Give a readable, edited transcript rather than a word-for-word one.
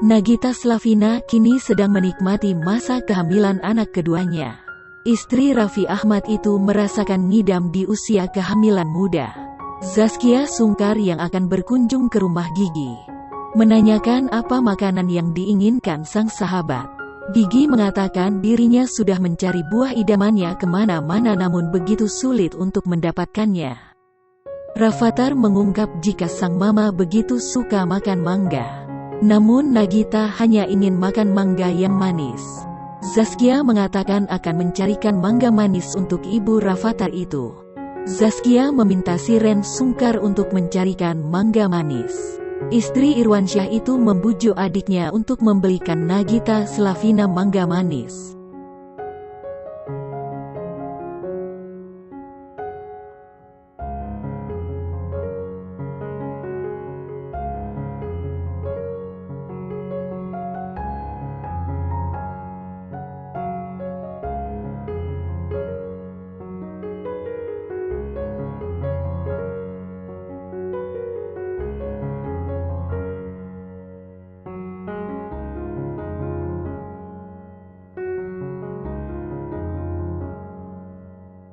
Nagita Slavina kini sedang menikmati masa kehamilan anak keduanya. Istri Raffi Ahmad itu merasakan ngidam di usia kehamilan muda. Zaskia sungkar yang akan berkunjung ke rumah Gigi, menanyakan apa makanan yang diinginkan sang sahabat. Gigi mengatakan dirinya sudah mencari buah idamannya kemana-mana namun begitu sulit untuk mendapatkannya. Rafatar mengungkap jika sang mama begitu suka makan mangga. Namun Nagita hanya ingin makan mangga yang manis. Zaskia mengatakan akan mencarikan mangga manis untuk ibu Rafatar itu. Zaskia meminta Siren sungkar untuk mencarikan mangga manis. Istri Irwansyah itu membujuk adiknya untuk membelikan Nagita Slavina mangga manis.